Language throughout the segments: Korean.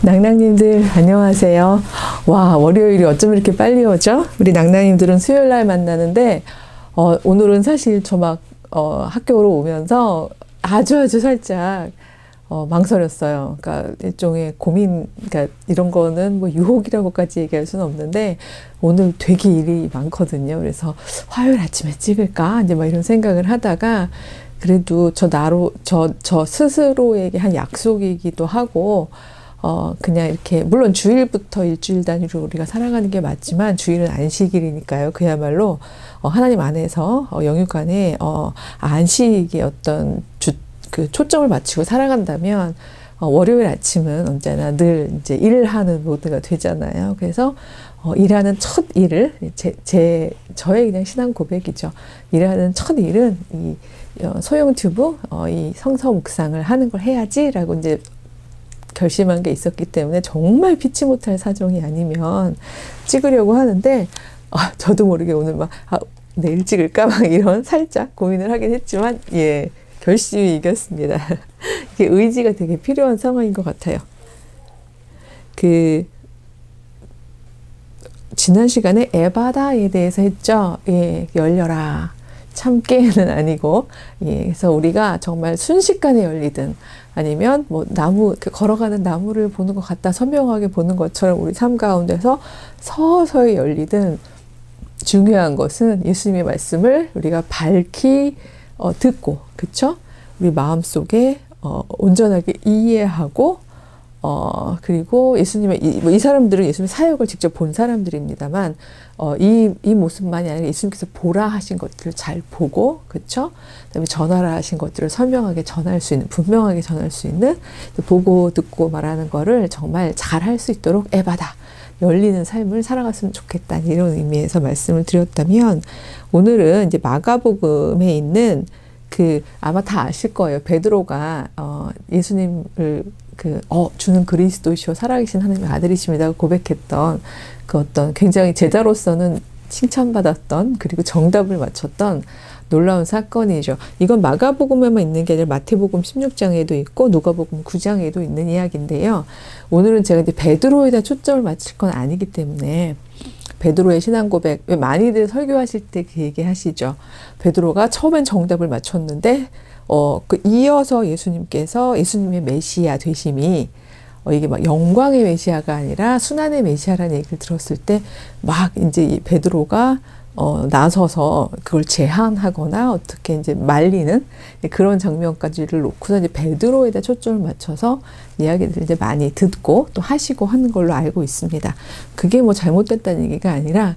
낭낭님들 안녕하세요. 와, 월요일이 어쩜 이렇게 빨리 오죠? 우리 낭낭님들은 수요일 날 만나는데 오늘은 사실 저 막 학교로 오면서 아주 살짝 망설였어요. 그러니까 일종의 고민, 그러니까 이런 거는 뭐 유혹이라고까지 얘기할 수는 없는데 오늘 되게 일이 많거든요. 그래서 화요일 아침에 찍을까? 이제 막 이런 생각을 하다가 그래도 저 스스로에게 한 약속이기도 하고 그냥 이렇게, 물론 주일부터 일주일 단위로 우리가 살아가는 게 맞지만 주일은 안식일이니까요. 그야말로 하나님 안에서 영육 안에 안식의 어떤 그 초점을 맞추고 살아간다면 월요일 아침은 언제나 늘 이제 일하는 모드가 되잖아요. 그래서 일하는 첫 일을 저의 그냥 신앙 고백이죠. 일하는 첫 일은 이 소형 튜브 이 성서 묵상을 하는 걸 해야지라고 이제 결심한 게 있었기 때문에 정말 피치 못할 사정이 아니면 찍으려고 하는데 저도 모르게 오늘 막 내일 찍을까 막 이런 살짝 고민을 하긴 했지만 예, 결심이 이겼습니다. 이게 의지가 되게 필요한 상황인 것 같아요. 지난 시간에 에바다에 대해서 했죠. 예, 열려라. 참깨는 아니고, 예, 그래서 우리가 정말 순식간에 열리든 아니면 뭐 걸어가는 나무를 보는 것 같다 선명하게 보는 것처럼 우리 삶 가운데서 서서히 열리든 중요한 것은 예수님의 말씀을 우리가 밝히 듣고, 그쵸? 우리 마음속에 온전하게 이해하고 그리고 이 사람들은 예수님의 사역을 직접 본 사람들입니다만, 이 모습만이 아니라 예수님께서 보라 하신 것들을 잘 보고, 그쵸? 그 다음에 전하라 하신 것들을 선명하게 전할 수 있는, 분명하게 전할 수 있는, 보고 듣고 말하는 거를 정말 잘 할 수 있도록 에바다, 열리는 삶을 살아갔으면 좋겠다, 이런 의미에서 말씀을 드렸다면, 오늘은 이제 마가복음에 있는 아마 다 아실 거예요. 베드로가 예수님을 주는 그리스도이시오 살아계신 하나님의 아들이십니다 고백했던 그 어떤 굉장히 제자로서는 칭찬받았던, 그리고 정답을 맞췄던 놀라운 사건이죠. 이건 마가복음에만 있는 게 아니라 마태복음 16장에도 있고 누가복음 9장에도 있는 이야기인데요. 오늘은 제가 이제 베드로에다 초점을 맞출 건 아니기 때문에 베드로의 신앙 고백, 왜 많이들 설교하실 때 그 얘기 하시죠. 베드로가 처음엔 정답을 맞췄는데 이어서 예수님의 메시아 되심이 이게 막 영광의 메시아가 아니라 순환의 메시아라는 얘기를 들었을 때 막 이제 이 베드로가 나서서 그걸 제한하거나 어떻게 이제 말리는 그런 장면까지를 놓고서 이제 베드로에다 초점을 맞춰서 이야기들을 이제 많이 듣고 또 하시고 하는 걸로 알고 있습니다. 그게 뭐 잘못됐다는 얘기가 아니라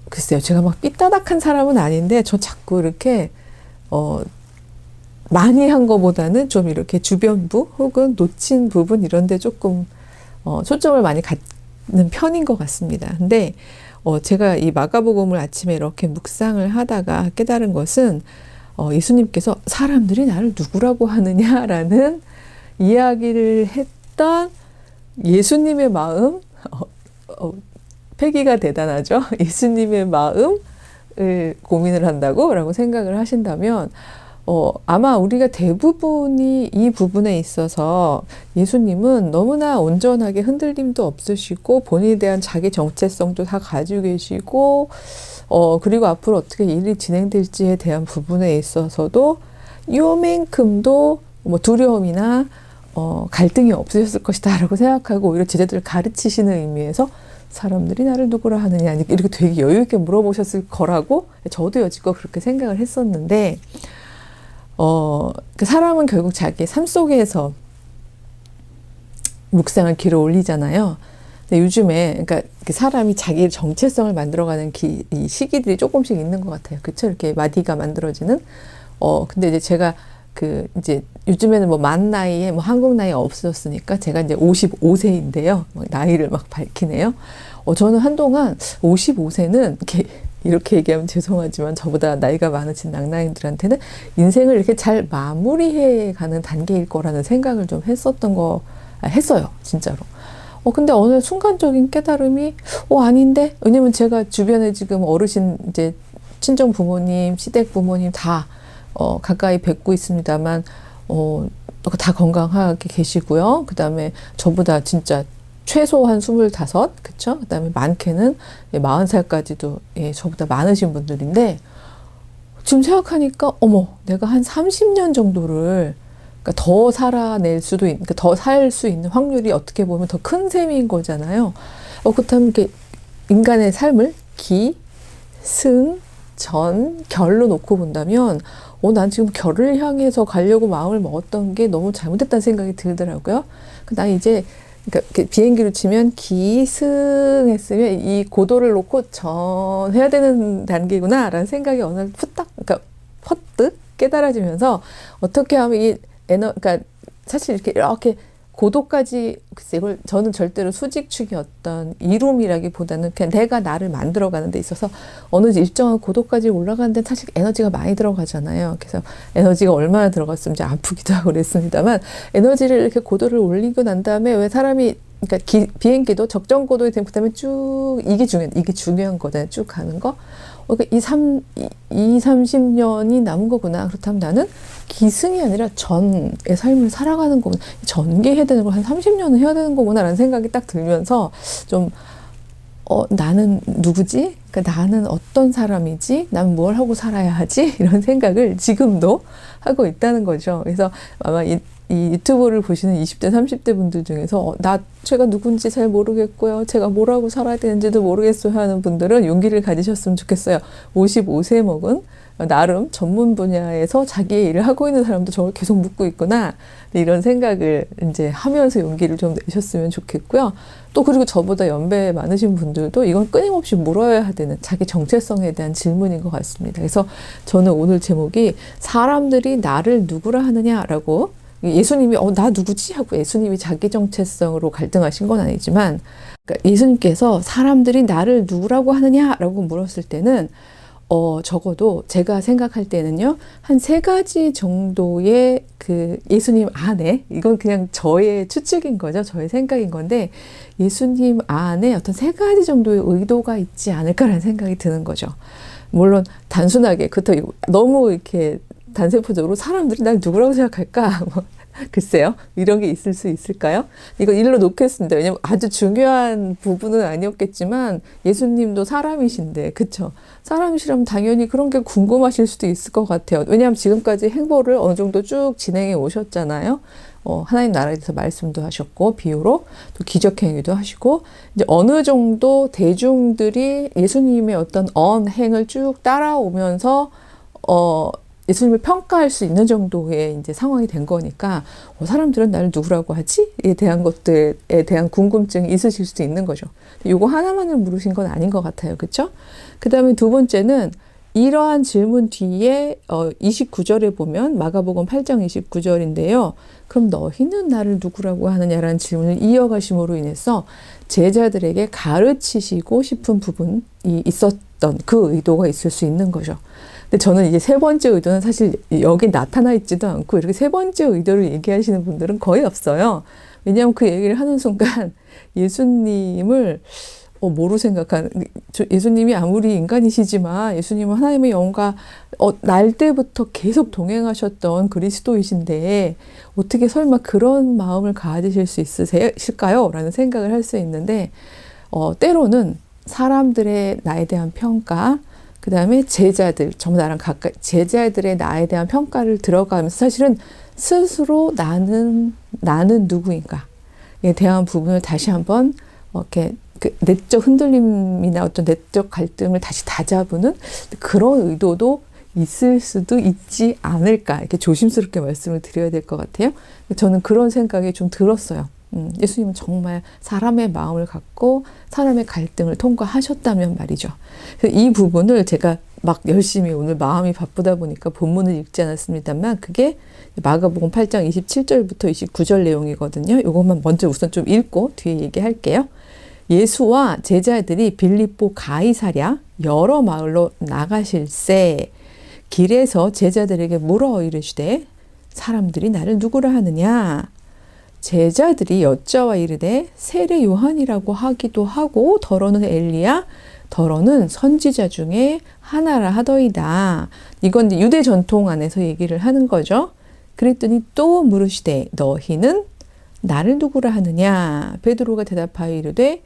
글쎄요, 제가 막 삐따닥한 사람은 아닌데 저 자꾸 이렇게 많이 한 것보다는 좀 이렇게 주변부 혹은 놓친 부분 이런 데 조금 초점을 많이 갖는 편인 것 같습니다. 근데 제가 이 마가복음을 아침에 이렇게 묵상을 하다가 깨달은 것은 예수님께서 사람들이 나를 누구라고 하느냐라는 이야기를 했던 예수님의 마음, 패기가 대단하죠. 예수님의 마음을 고민을 한다고 라고 생각을 하신다면 아마 우리가 대부분이 이 부분에 있어서 예수님은 너무나 온전하게 흔들림도 없으시고 본인에 대한 자기 정체성도 다 가지고 계시고 그리고 앞으로 어떻게 일이 진행될지에 대한 부분에 있어서도 요만큼도 뭐 두려움이나 갈등이 없으셨을 것이다 라고 생각하고 오히려 제자들을 가르치시는 의미에서 사람들이 나를 누구라 하느냐 이렇게 되게 여유 있게 물어보셨을 거라고 저도 여지껏 그렇게 생각을 했었는데 그 사람은 결국 자기 삶 속에서 묵상을 길어 올리잖아요. 근데 요즘에, 그러니까 사람이 자기 정체성을 만들어가는 이 시기들이 조금씩 있는 것 같아요. 그쵸? 이렇게 마디가 만들어지는. 근데 이제 제가 이제 요즘에는 뭐 만 나이에 뭐 한국 나이 없어졌으니까 제가 이제 55세인데요. 나이를 막 밝히네요. 저는 한동안 55세는 이렇게 얘기하면 죄송하지만 저보다 나이가 많으신 낭낭이들한테는 인생을 이렇게 잘 마무리해 가는 단계일 거라는 생각을 좀 했어요. 진짜로. 근데 어느 순간적인 깨달음이 아닌데? 왜냐면 제가 주변에 지금 어르신 이제 친정 부모님, 시댁 부모님 다 가까이 뵙고 있습니다만 다 건강하게 계시고요. 그 다음에 저보다 진짜 최소한 25, 그쵸? 그 다음에 많게는 40살까지도 저보다 많으신 분들인데, 지금 생각하니까, 어머, 내가 한 30년 정도를, 그러니까 더 살아낼 수도 그러니까 더 살 수 있는 확률이 어떻게 보면 더 큰 셈인 거잖아요. 그렇다면 이렇게 인간의 삶을 기, 승, 전, 결로 놓고 본다면, 난 지금 결을 향해서 가려고 마음을 먹었던 게 너무 잘못됐다는 생각이 들더라고요. 난 이제, 그러니까 비행기로 치면 기승했으면 이 고도를 놓고 전해야 되는 단계구나 라는 생각이 어느 날 그러니까 퍼뜩 깨달아지면서, 어떻게 하면 그러니까 사실 이렇게 고도까지, 글쎄, 이걸 저는 절대로 수직축이 어떤 이룸이라기보다는 그냥 내가 나를 만들어가는 데 있어서 어느 일정한 고도까지 올라가는데 사실 에너지가 많이 들어가잖아요. 그래서 에너지가 얼마나 들어갔으면 이제 아프기도 하고 그랬습니다만, 에너지를 이렇게 고도를 올리고 난 다음에 왜 사람이, 그러니까 비행기도 적정 고도에 되면 그다음에 쭉, 이게 중요한 거잖아요. 쭉 가는 거. 그러니까 30년이 남은 거구나. 그렇다면 나는 기승이 아니라 전의 삶을 살아가는 거구나. 전개해야 되는 걸 한 30년은 해야 되는 거구나 라는 생각이 딱 들면서 좀 나는 누구지? 그러니까 나는 어떤 사람이지? 난 뭘 하고 살아야 하지? 이런 생각을 지금도 하고 있다는 거죠. 그래서 아마 이 유튜브를 보시는 20대, 30대 분들 중에서 제가 누군지 잘 모르겠고요. 제가 뭘 하고 살아야 되는지도 모르겠어요 하는 분들은 용기를 가지셨으면 좋겠어요. 55세 먹은 나름 전문 분야에서 자기의 일을 하고 있는 사람도 저걸 계속 묻고 있구나. 이런 생각을 이제 하면서 용기를 좀 내셨으면 좋겠고요. 또 그리고 저보다 연배 많으신 분들도 이건 끊임없이 물어야 되는 자기 정체성에 대한 질문인 것 같습니다. 그래서 저는 오늘 제목이 사람들이 나를 누구라 하느냐라고, 예수님이 나 누구지? 하고 예수님이 자기 정체성으로 갈등하신 건 아니지만, 그러니까 예수님께서 사람들이 나를 누구라고 하느냐라고 물었을 때는 적어도 제가 생각할 때는요, 한 3가지 정도의 그 예수님 안에, 이건 그냥 저의 추측인 거죠. 저의 생각인 건데, 예수님 안에 어떤 3가지 정도의 의도가 있지 않을까라는 생각이 드는 거죠. 물론 단순하게, 그렇다고 너무 이렇게 단세포적으로 사람들이 날 누구라고 생각할까? 글쎄요. 이런 게 있을 수 있을까요? 이거 일로 놓겠습니다. 왜냐면 아주 중요한 부분은 아니었겠지만 예수님도 사람이신데, 그쵸? 사람이시라면 당연히 그런 게 궁금하실 수도 있을 것 같아요. 왜냐하면 지금까지 행보를 어느 정도 쭉 진행해 오셨잖아요. 하나님 나라에 대해서 말씀도 하셨고, 비유로 또 기적 행위도 하시고, 이제 어느 정도 대중들이 예수님의 어떤 언행을 쭉 따라오면서 예수님을 평가할 수 있는 정도의 이제 상황이 된 거니까, 사람들은 나를 누구라고 하지?에 대한 것들에 대한 궁금증이 있으실 수도 있는 거죠. 요거 하나만을 물으신 건 아닌 것 같아요. 그쵸? 그 다음에 2번째는 이러한 질문 뒤에 29절에 보면, 마가복음 8장 29절인데요. 그럼 너희는 나를 누구라고 하느냐라는 질문을 이어가심으로 인해서 제자들에게 가르치시고 싶은 부분이 있었던 그 의도가 있을 수 있는 거죠. 근데 저는 이제 3번째 의도는 사실 여기 나타나 있지도 않고, 이렇게 3번째 의도를 얘기하시는 분들은 거의 없어요. 왜냐하면 그 얘기를 하는 순간 예수님을 뭐로 예수님이 아무리 인간이시지만 예수님은 하나님의 영과 날 때부터 계속 동행하셨던 그리스도이신데 어떻게 설마 그런 마음을 가지실 수 있으실까요? 라는 생각을 할 수 있는데, 때로는 사람들의 나에 대한 평가, 그 다음에 제자들, 정말 나랑 가까이, 제자들의 나에 대한 평가를 들어가면서 사실은 스스로 나는 누구인가에 대한 부분을 다시 한번 이렇게 그 내적 흔들림이나 어떤 내적 갈등을 다시 다잡는 그런 의도도 있을 수도 있지 않을까, 이렇게 조심스럽게 말씀을 드려야 될 것 같아요. 저는 그런 생각이 좀 들었어요. 예수님은 정말 사람의 마음을 갖고 사람의 갈등을 통과하셨다면 말이죠. 그래서 이 부분을 제가 막 열심히 오늘 마음이 바쁘다 보니까 본문을 읽지 않았습니다만, 그게 마가복음 8장 27절부터 29절 내용이거든요. 이것만 먼저 우선 좀 읽고 뒤에 얘기할게요. 예수와 제자들이 빌립보 가이사랴 여러 마을로 나가실새 길에서 제자들에게 물어 이르시되 사람들이 나를 누구라 하느냐? 제자들이 여짜와 이르되 세례 요한이라고 하기도 하고 더러는 엘리야 더러는 선지자 중에 하나라 하더이다. 이건 이제 유대 전통 안에서 얘기를 하는 거죠. 그랬더니 또 물으시되 너희는 나를 누구라 하느냐? 베드로가 대답하여 이르되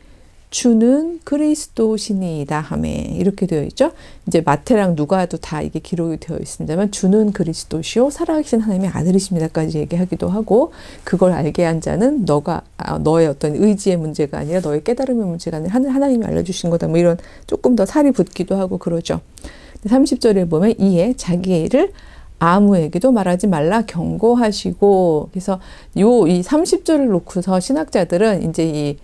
주는 그리스도시니이다 하매 이렇게 되어 있죠. 이제 마태랑 누가도 다 이게 기록이 되어 있습니다만 주는 그리스도시요 살아계신 하나님의 아들이십니다까지 얘기하기도 하고 그걸 알게 한 자는 너의 어떤 의지의 문제가 아니라 너의 깨달음의 문제가 아니라 하나님이 알려주신 거다. 뭐 이런 조금 더 살이 붙기도 하고 그러죠. 30절에 보면 이에 자기의 일을 아무에게도 말하지 말라 경고하시고 그래서 이 30절을 놓고서 신학자들은 이제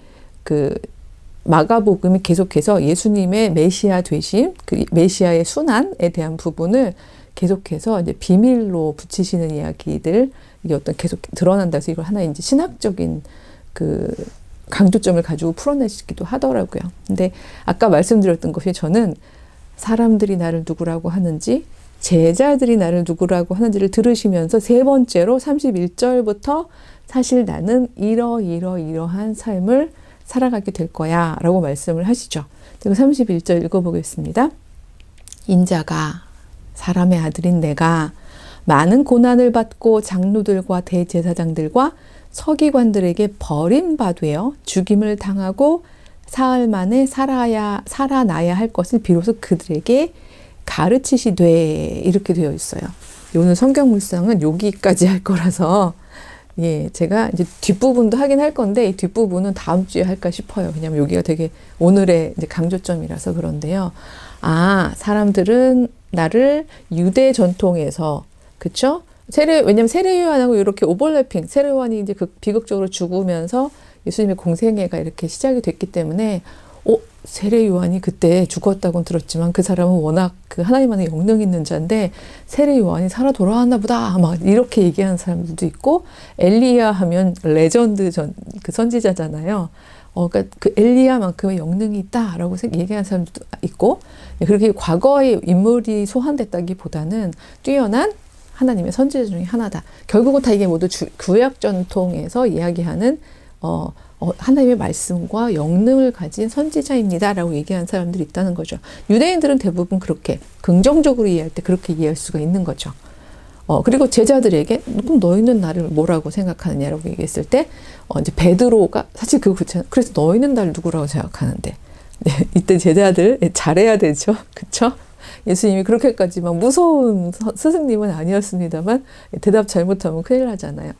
마가복음이 계속해서 예수님의 메시아 되심, 그 메시아의 순환에 대한 부분을 계속해서 이제 비밀로 붙이시는 이야기들 이게 어떤 계속 드러난다 해서 이걸 하나 이제 신학적인 그 강조점을 가지고 풀어내시기도 하더라고요. 근데 아까 말씀드렸던 것이 저는 사람들이 나를 누구라고 하는지 제자들이 나를 누구라고 하는지를 들으시면서 세 번째로 31절부터 사실 나는 이러한 삶을 살아가게 될 거야 라고 말씀을 하시죠. 그리고 31절 읽어보겠습니다. 인자가 사람의 아들인 내가 많은 고난을 받고 장로들과 대제사장들과 서기관들에게 버림받으여 죽임을 당하고 사흘 만에 살아나야 할 것을 비로소 그들에게 가르치시되 이렇게 되어 있어요. 오늘 성경 묵상은 여기까지 할 거라서 제가 이제 뒷부분도 하긴 할 건데 이 뒷부분은 다음 주에 할까 싶어요. 왜냐하면 여기가 되게 오늘의 이제 강조점이라서 그런데요. 사람들은 나를 유대 전통에서 그쵸? 왜냐면 세례 요한하고 이렇게 오버래핑, 세례 요한이 이제 비극적으로 죽으면서 예수님의 공생애가 이렇게 시작이 됐기 때문에 세례 요한이 그때 죽었다고는 들었지만 그 사람은 워낙 그 하나님 안에 영능 있는 자인데 세례 요한이 살아 돌아왔나 보다 막 이렇게 얘기하는 사람들도 있고 엘리야 하면 레전드 그 선지자잖아요. 그러니까 그 엘리야만큼의 영능이 있다라고 얘기하는 사람도 있고 그렇게 과거의 인물이 소환됐다기보다는 뛰어난 하나님의 선지자 중에 하나다. 결국은 다 이게 모두 구약 전통에서 이야기하는 하나님의 말씀과 영능을 가진 선지자입니다라고 얘기하는 사람들이 있다는 거죠. 유대인들은 대부분 그렇게 긍정적으로 이해할 때 그렇게 이해할 수가 있는 거죠. 그리고 제자들에게 그럼 너희는 나를 뭐라고 생각하느냐라고 얘기했을 때 이제 베드로가 사실 그렇잖아요. 그래서 너희는 나를 누구라고 생각하는데 이때 제자들 잘해야 되죠. 그렇죠? 예수님이 그렇게까지 막 무서운 스승님은 아니었습니다만 대답 잘못하면 큰일 나잖아요.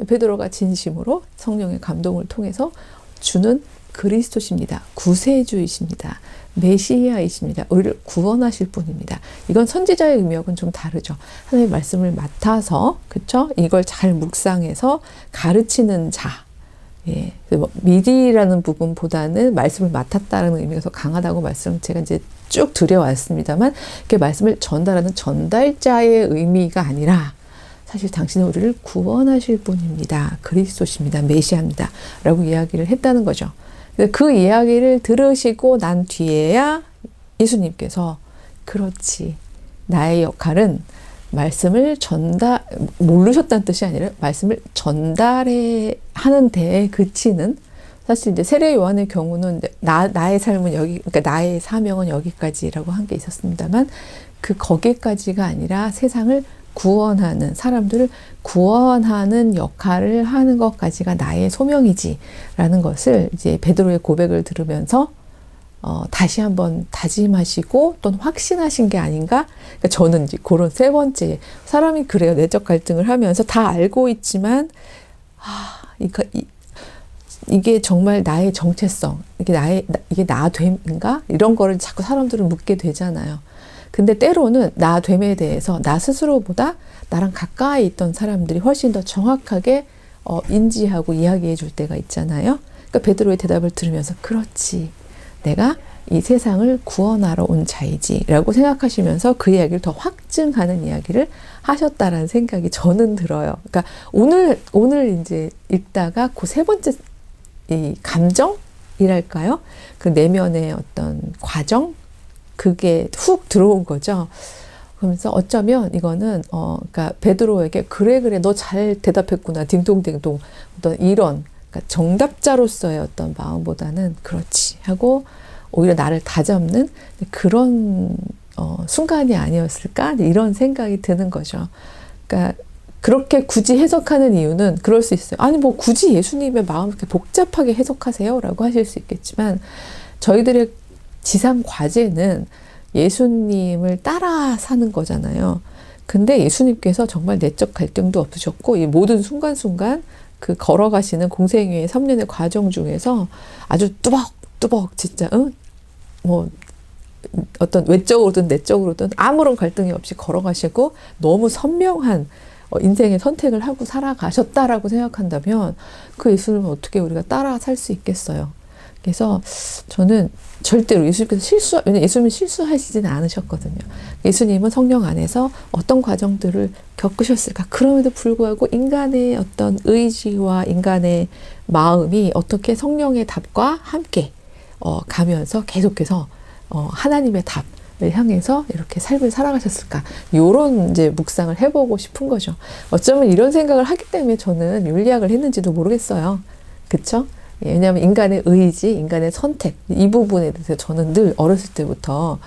베드로가 진심으로 성령의 감동을 통해서 주는 그리스도십니다. 구세주이십니다. 메시아이십니다. 우리를 구원하실 분입니다. 이건 선지자의 의미하고는 좀 다르죠. 하나님의 말씀을 맡아서 그쵸? 이걸 잘 묵상해서 가르치는 자. 미디라는 부분보다는 말씀을 맡았다는 의미가 더 강하다고 말씀을 제가 이제 쭉 드려왔습니다만 그 말씀을 전달하는 전달자의 의미가 아니라 사실 당신은 우리를 구원하실 분입니다. 그리스도십니다. 메시아입니다. 라고 이야기를 했다는 거죠. 그 이야기를 들으시고 난 뒤에야 예수님께서 그렇지. 나의 역할은 말씀을 모르셨다는 뜻이 아니라 말씀을 하는 데에 그치는 사실 이제 세례 요한의 경우는 나의 삶은 그러니까 나의 사명은 여기까지라고 한 게 있었습니다만 거기까지가 아니라 세상을 구원하는 사람들을 구원하는 역할을 하는 것까지가 나의 소명이지라는 것을 이제 베드로의 고백을 들으면서 다시 한번 다짐하시고 또는 확신하신 게 아닌가? 그러니까 저는 이제 그런 세 번째 사람이 그래요. 내적 갈등을 하면서 다 알고 있지만 이게 정말 나의 정체성, 이게 나됨인가? 이런 거를 자꾸 사람들은 묻게 되잖아요. 근데 때로는 나됨에 대해서 나 스스로보다 나랑 가까이 있던 사람들이 훨씬 더 정확하게 인지하고 이야기해 줄 때가 있잖아요. 그러니까 베드로의 대답을 들으면서 그렇지. 내가 이 세상을 구원하러 온 자이지 라고 생각하시면서 그 이야기를 더 확증하는 이야기를 하셨다라는 생각이 저는 들어요. 그러니까 오늘 이제 읽다가 그 세 번째 이 감정이랄까요? 그 내면의 어떤 과정? 그게 훅 들어온 거죠. 그러면서 어쩌면 이거는 그러니까 베드로에게 그래 너 잘 대답했구나 딩동댕동 어떤 이런 그러니까 정답자로서의 어떤 마음보다는 그렇지 하고 오히려 나를 다잡는 그런 순간이 아니었을까? 이런 생각이 드는 거죠. 그러니까 그렇게 굳이 해석하는 이유는 그럴 수 있어요. 아니 뭐 굳이 예수님의 마음을 그렇게 복잡하게 해석하세요? 라고 하실 수 있겠지만 저희들의 지상 과제는 예수님을 따라 사는 거잖아요. 근데 예수님께서 정말 내적 갈등도 없으셨고 이 모든 순간순간 그 걸어가시는 공생애의 3년의 과정 중에서 아주 뚜벅뚜벅 진짜 뭐 어떤 외적으로든 내적으로든 아무런 갈등이 없이 걸어가시고 너무 선명한 인생의 선택을 하고 살아가셨다라고 생각한다면 그 예수님은 어떻게 우리가 따라 살 수 있겠어요. 그래서 저는 절대로 예수님께서 왜냐면 예수님은 실수하시지는 않으셨거든요. 예수님은 성령 안에서 어떤 과정들을 겪으셨을까? 그럼에도 불구하고 인간의 어떤 의지와 인간의 마음이 어떻게 성령의 답과 함께 가면서 계속해서 하나님의 답을 향해서 이렇게 삶을 살아가셨을까? 요런 이제 묵상을 해보고 싶은 거죠. 어쩌면 이런 생각을 하기 때문에 저는 윤리학을 했는지도 모르겠어요. 그쵸? 왜냐하면 인간의 의지, 인간의 선택 이 부분에 대해서 저는 늘 어렸을 때부터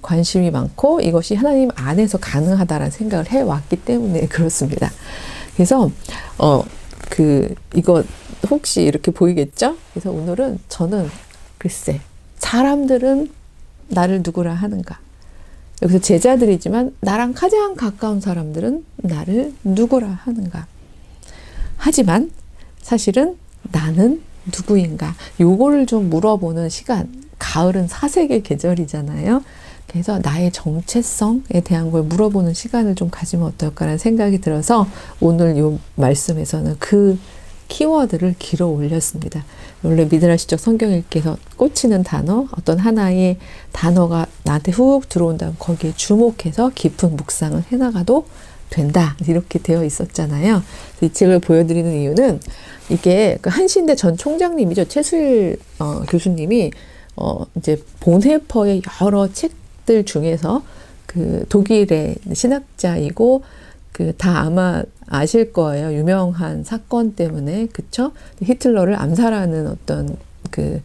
관심이 많고 이것이 하나님 안에서 가능하다라는 생각을 해왔기 때문에 그렇습니다. 그래서 이거 혹시 이렇게 보이겠죠? 그래서 오늘은 저는 글쎄 사람들은 나를 누구라 하는가? 여기서 제자들이지만 나랑 가장 가까운 사람들은 나를 누구라 하는가? 하지만 사실은 나는 누구인가? 요거를 좀 물어보는 시간. 가을은 사색의 계절이잖아요. 그래서 나의 정체성에 대한 걸 물어보는 시간을 좀 가지면 어떨까라는 생각이 들어서 오늘 요 말씀에서는 그 키워드를 길어 올렸습니다. 원래 미드라시적 성경 읽기에서 꽂히는 단어, 어떤 하나의 단어가 나한테 훅 들어온다면 거기에 주목해서 깊은 묵상을 해나가도 된다. 이렇게 되어 있었잖아요. 이 책을 보여드리는 이유는 이게 그 한신대 전 총장님이죠. 최수일 교수님이 이제 본헤퍼의 여러 책들 중에서 그 독일의 신학자이고 그 다 아마 아실 거예요. 유명한 사건 때문에 그쵸? 히틀러를 암살하는 어떤 그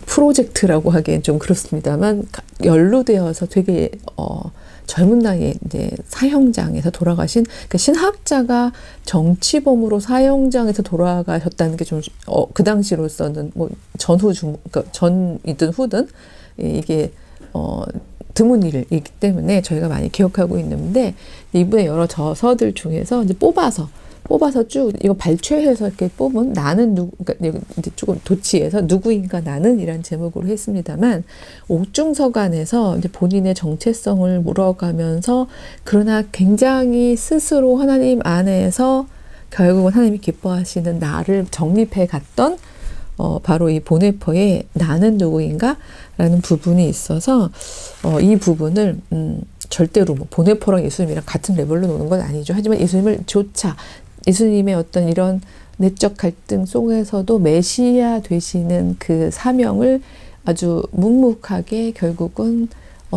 프로젝트라고 하기엔 좀 그렇습니다만 연루되어서 되게 젊은 나이에 이제 사형장에서 돌아가신 그 신학자가 정치범으로 사형장에서 돌아가셨다는 게 좀 그 당시로서는 뭐 그러니까 전이든 후든 이게 드문 일이기 때문에 저희가 많이 기억하고 있는데 이분의 여러 저서들 중에서 이제 뽑아서 쭉 이거 발췌해서 이렇게 뽑은 나는 그러니까 이제 조금 도치해서 누구인가 나는 이란 제목으로 했습니다만 옥중서관에서 이제 본인의 정체성을 물어가면서 그러나 굉장히 스스로 하나님 안에서 결국은 하나님이 기뻐하시는 나를 정립해 갔던 바로 이 보네퍼의 나는 누구인가? 라는 부분이 있어서 이 부분을 절대로 뭐 보네퍼랑 예수님이랑 같은 레벨로 노는 건 아니죠. 하지만 예수님의 어떤 이런 내적 갈등 속에서도 메시아 되시는 그 사명을 아주 묵묵하게 결국은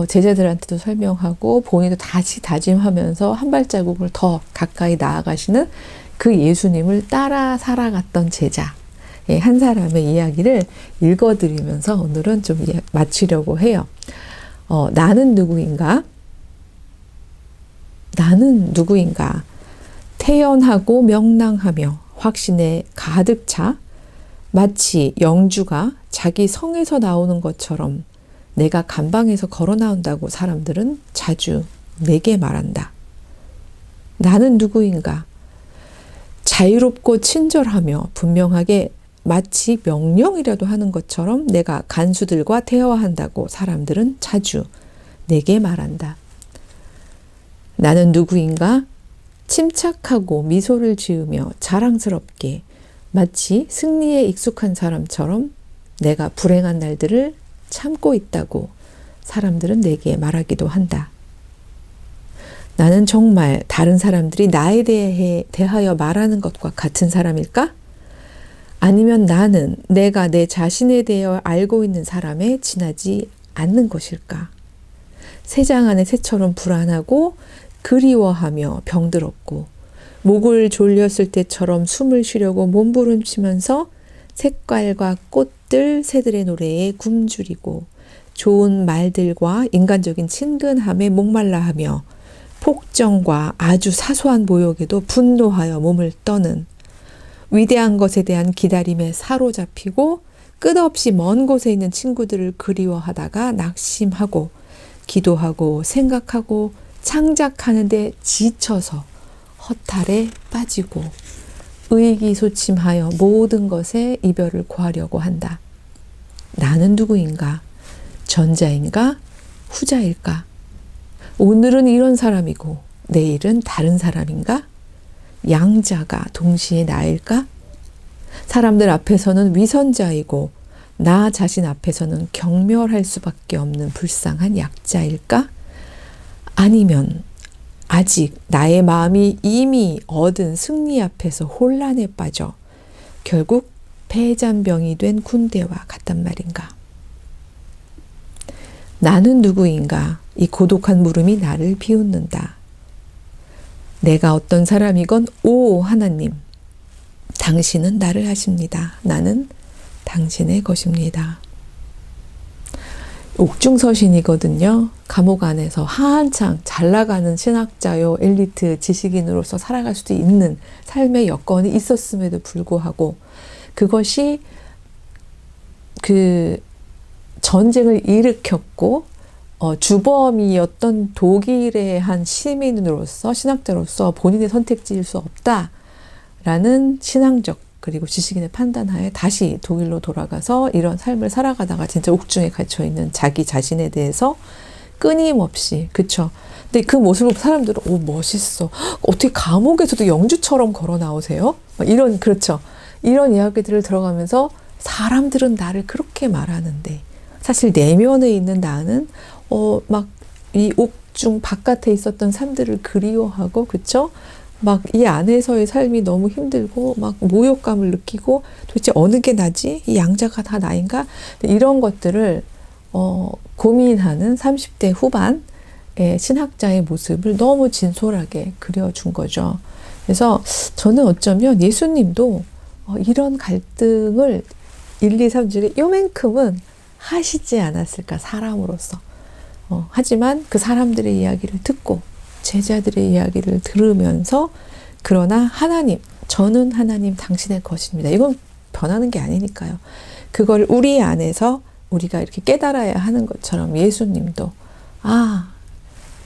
제자들한테도 설명하고 본인도 다시 다짐하면서 한 발자국을 더 가까이 나아가시는 그 예수님을 따라 살아갔던 제자 한 사람의 이야기를 읽어드리면서 오늘은 좀 마치려고 해요. 나는 누구인가? 나는 누구인가? 태연하고 명랑하며 확신에 가득 차 마치 영주가 자기 성에서 나오는 것처럼 내가 감방에서 걸어 나온다고 사람들은 자주 내게 말한다. 나는 누구인가? 자유롭고 친절하며 분명하게 마치 명령이라도 하는 것처럼 내가 간수들과 대화한다고 사람들은 자주 내게 말한다. 나는 누구인가? 침착하고 미소를 지으며 자랑스럽게 마치 승리에 익숙한 사람처럼 내가 불행한 날들을 참고 있다고 사람들은 내게 말하기도 한다. 나는 정말 다른 사람들이 나에 대하여 말하는 것과 같은 사람일까? 아니면 나는 내가 내 자신에 대해 알고 있는 사람에 지나지 않는 것일까? 새장 안의 새처럼 불안하고 그리워하며 병들었고 목을 졸렸을 때처럼 숨을 쉬려고 몸부림치면서 색깔과 꽃들 새들의 노래에 굶주리고 좋은 말들과 인간적인 친근함에 목말라하며 폭정과 아주 사소한 모욕에도 분노하여 몸을 떠는 위대한 것에 대한 기다림에 사로잡히고 끝없이 먼 곳에 있는 친구들을 그리워하다가 낙심하고 기도하고 생각하고 창작하는데 지쳐서 허탈에 빠지고 의기소침하여 모든 것에 이별을 구하려고 한다. 나는 누구인가? 전자인가? 후자일까? 오늘은 이런 사람이고 내일은 다른 사람인가? 양자가 동시에 나일까? 사람들 앞에서는 위선자이고 나 자신 앞에서는 경멸할 수밖에 없는 불쌍한 약자일까? 아니면 아직 나의 마음이 이미 얻은 승리 앞에서 혼란에 빠져 결국 패잔병이 된 군대와 같단 말인가? 나는 누구인가? 이 고독한 물음이 나를 비웃는다. 내가 어떤 사람이건 오 하나님, 당신은 나를 아십니다. 나는 당신의 것입니다. 옥중서신이거든요. 감옥 안에서 한창 잘 나가는 신학자요, 엘리트 지식인으로서 살아갈 수도 있는 삶의 여건이 있었음에도 불구하고 그것이 그 전쟁을 일으켰고 주범이었던 독일의 한 시민으로서 신학자로서 본인의 선택지일 수 없다라는 신앙적 그리고 지식인의 판단하에 다시 독일로 돌아가서 이런 삶을 살아가다가 진짜 옥중에 갇혀있는 자기 자신에 대해서 끊임없이 그쵸. 근데 그 모습을 사람들은 오 멋있어. 어떻게 감옥에서도 영주처럼 걸어 나오세요? 이런 그렇죠. 이런 이야기들을 들어가면서 사람들은 나를 그렇게 말하는데 사실 내면에 있는 나는 막 이 옥중 바깥에 있었던 삶들을 그리워하고 그쵸? 막 이 안에서의 삶이 너무 힘들고 막 모욕감을 느끼고 도대체 어느 게 나지? 이 양자가 다 나인가? 이런 것들을 고민하는 30대 후반의 신학자의 모습을 너무 진솔하게 그려준 거죠. 그래서 저는 어쩌면 예수님도 이런 갈등을 1, 2, 3주에 요만큼은 하시지 않았을까 사람으로서. 하지만 그 사람들의 이야기를 듣고 제자들의 이야기를 들으면서 그러나 하나님, 저는 하나님 당신의 것입니다. 이건 변하는 게 아니니까요. 그걸 우리 안에서 우리가 이렇게 깨달아야 하는 것처럼 예수님도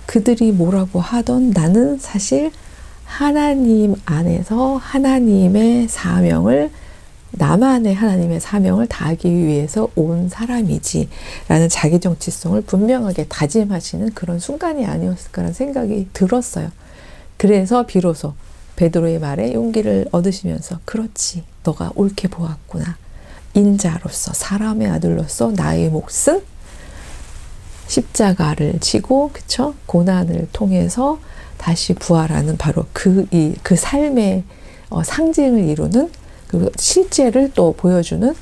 그들이 뭐라고 하던 나는 사실 하나님 안에서 하나님의 사명을 나만의 하나님의 사명을 다하기 위해서 온 사람이지 라는 자기 정체성을 분명하게 다짐하시는 그런 순간이 아니었을까라는 생각이 들었어요. 그래서 비로소 베드로의 말에 용기를 얻으시면서 그렇지 너가 옳게 보았구나. 인자로서 사람의 아들로서 나의 몫은 십자가를 지고 그쵸? 고난을 통해서 다시 부활하는 바로 그 삶의 상징을 이루는 그 실제를 또 보여주는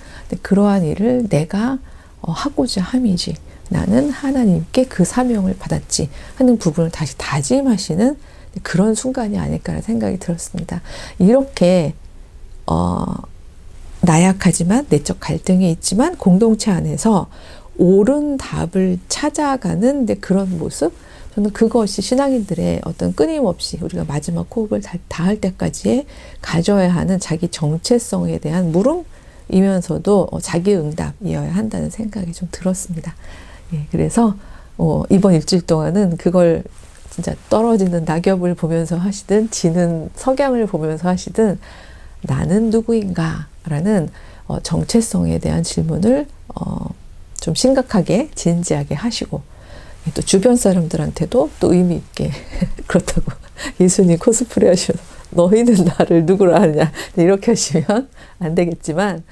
그러한 일을 내가 하고자 함이지 나는 하나님께 그 사명을 받았지 하는 부분을 다시 다짐하시는 그런 순간이 아닐까라는 생각이 들었습니다. 이렇게 나약하지만 내적 갈등이 있지만 공동체 안에서 옳은 답을 찾아가는 그런 모습 저는 그것이 신앙인들의 어떤 끊임없이 우리가 마지막 호흡을 다할 때까지의 가져야 하는 자기 정체성에 대한 물음이면서도 자기 응답이어야 한다는 생각이 좀 들었습니다. 예, 그래서 이번 일주일 동안은 그걸 진짜 떨어지는 낙엽을 보면서 하시든 지는 석양을 보면서 하시든 나는 누구인가 라는 정체성에 대한 질문을 좀 심각하게 진지하게 하시고 또 주변 사람들한테도 또 의미 있게 그렇다고 예수님 코스프레 하셔서 너희는 나를 누구라 하느냐 이렇게 하시면 안 되겠지만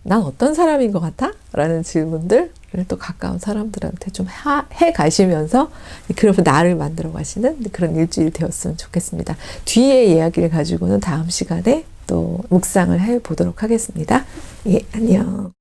난 어떤 사람인 것 같아? 라는 질문들을 또 가까운 사람들한테 좀 해 가시면서 그러면 나를 만들어 가시는 그런 일주일이 되었으면 좋겠습니다. 뒤에 이야기를 가지고는 다음 시간에 또 묵상을 해 보도록 하겠습니다. 예, 안녕.